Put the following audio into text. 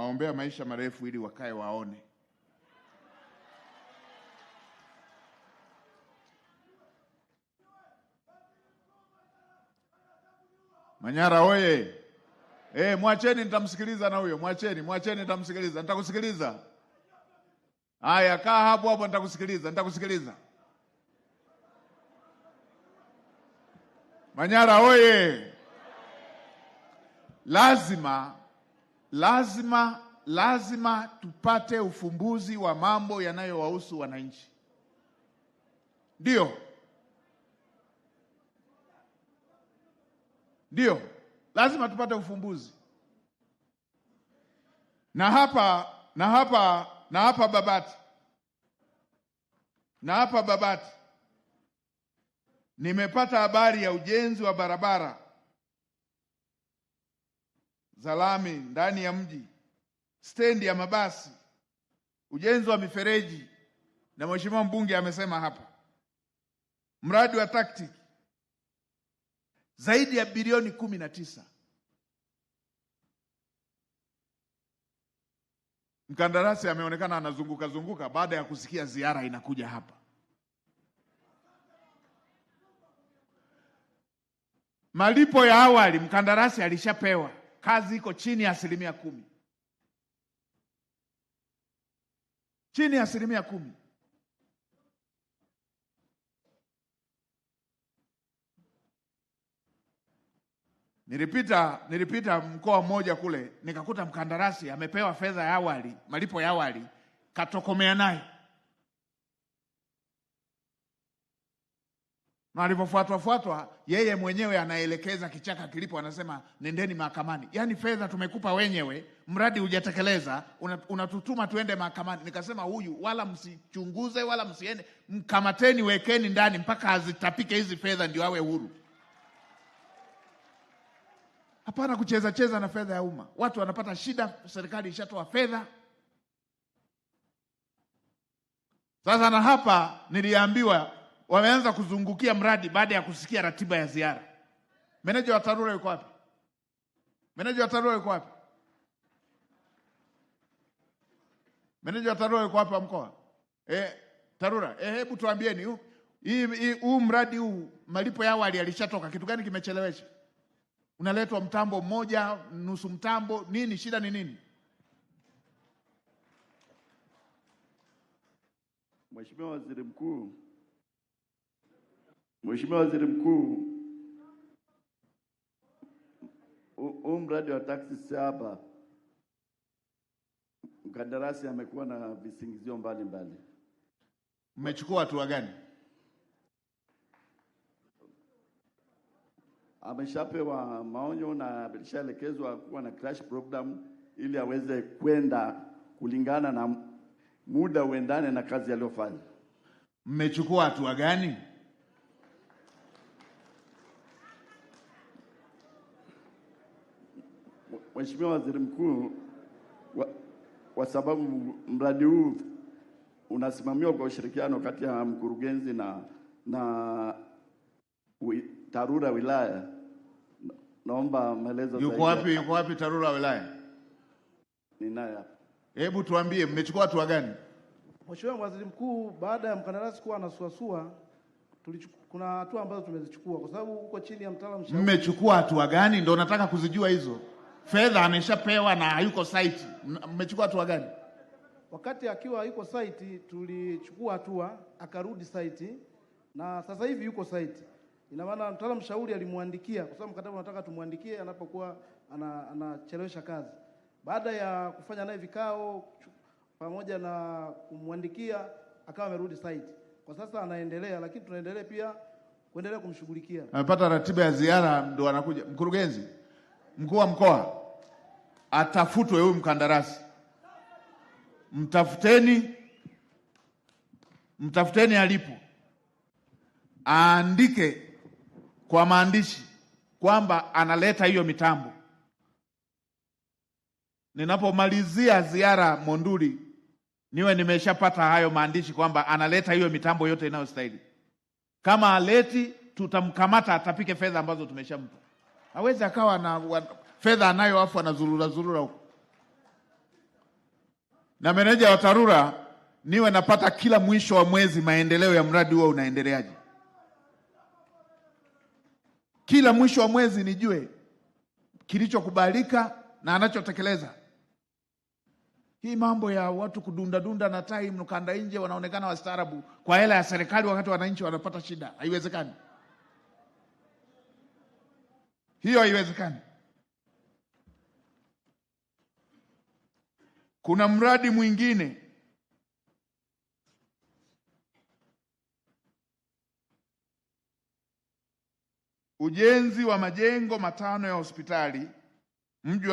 nawaombea maisha marefu ili wakae waone. Manyara oye! Mwacheni nitamsikiliza na huyo. Mwacheni nitamsikiliza. Nitakusikiliza. Haya, kaa hapo hapo, nitakusikiliza. Manyara oye! Lazima tupate ufumbuzi wa mambo yanayowahusu wananchi. Ndio, lazima tupate ufumbuzi. Na hapa Babati nimepata habari ya ujenzi wa barabara za lami ndani ya mji, stendi ya mabasi, ujenzi wa mifereji, na mheshimiwa mbunge amesema hapa mradi wa TACTIC zaidi ya bilioni 19. Mkandarasi ameonekana anazunguka baada ya kusikia ziara inakuja hapa. Malipo ya awali mkandarasi alishapewa, kazi iko chini ya 10%. Chini ya 10%. Nilipita mkoa mmoja kule, nikakuta mkandarasi amepewa fedha ya awali, malipo ya awali, katokomea naye. Na alipofuatwa yeye mwenyewe anaelekeza kichaka kilipo, anasema nendeni mahakamani. Yaani fedha tumekupa wenyewe, mradi hujatekeleza, unatutuma tuende mahakamani. Nikasema huyu wala msichunguze wala msiende, mkamateni, wekeni ndani mpaka azitapike hizi fedha ndio awe huru. Hapana kucheza na fedha ya umma. Watu wanapata shida, serikali ishatoa fedha. Sasa na hapa niliambiwa wameanza kuzungukia mradi baada ya kusikia ratiba ya ziara. Meneja wa TARURA yuko wapi? Meneja wa TARURA yuko wapi? Meneja wa TARURA yuko wapi wa mkoa? TARURA, hebu tuambieni huu mradi huu malipo ya awali alishatoka, kitu gani kimechelewesha? Unaletwa mtambo mmoja, nusu mtambo, nini shida ni nini? Mheshimiwa Waziri Mkuu, huu mradi wa TACTIC hapa, mkandarasi amekuwa na visingizio mbalimbali. Mmechukua hatua gani? Ameshapewa maonyo na alishaelekezwa kuwa na crash program ili aweze kwenda kulingana na muda uendane na kazi aliyofanya. Mmechukua hatua gani? Mheshimiwa Waziri Mkuu, kwa sababu mradi huu unasimamiwa kwa ushirikiano kati ya mkurugenzi na TARURA wilaya, naomba maelezo zaidi. Yuko wapi TARURA wilaya? Ninaye hapa. Hebu tuambie mmechukua hatua gani? Mheshimiwa Waziri Mkuu, baada ya mkandarasi kuwa anasuasua, kuna hatua ambazo tumezichukua kwa sababu uko chini ya mtaalamu mshauri. Mmechukua hatua gani? Ndio nataka kuzijua hizo. Fedha ameshapewa na hayuko site. Mmechukua hatua gani? Wakati akiwa hayuko site tulichukua hatua, akarudi site na sasa hivi yuko site. Ina maana mtaalamu mshauri alimwandikia, kwa sababu mkataba unataka tumwandikie anapokuwa anachelewesha kazi. Baada ya kufanya naye vikao pamoja na kumwandikia, akawa amerudi site. Kwa sasa anaendelea, lakini tunaendelea pia kuendelea kumshughulikia. Amepata ratiba ya ziara, ndo anakuja. Mkurugenzi, mkuu wa mkoa, atafutwe huyu mkandarasi. Mtafuteni alipo, aandike kwa maandishi kwamba analeta hiyo mitambo. Ninapomalizia ziara Monduli niwe nimeshapata hayo maandishi kwamba analeta hiyo mitambo yote inayostahili. Kama aleti, tutamkamata, atapike fedha ambazo tumeshampa. Hawezi akawa na fedha anayo afu anazurura huko. na meneja wa TARURA niwe napata kila mwisho wa mwezi maendeleo ya mradi huo unaendeleaje. Kila mwisho wa mwezi nijue kilichokubalika na anachotekeleza. Hii mambo ya watu kudunda dunda na tai mnukanda nje wanaonekana wastaarabu kwa hela ya serikali wakati wananchi wanapata shida, haiwezekani. Hiyo haiwezekani. Kuna mradi mwingine ujenzi wa majengo 5 ya hospitali mji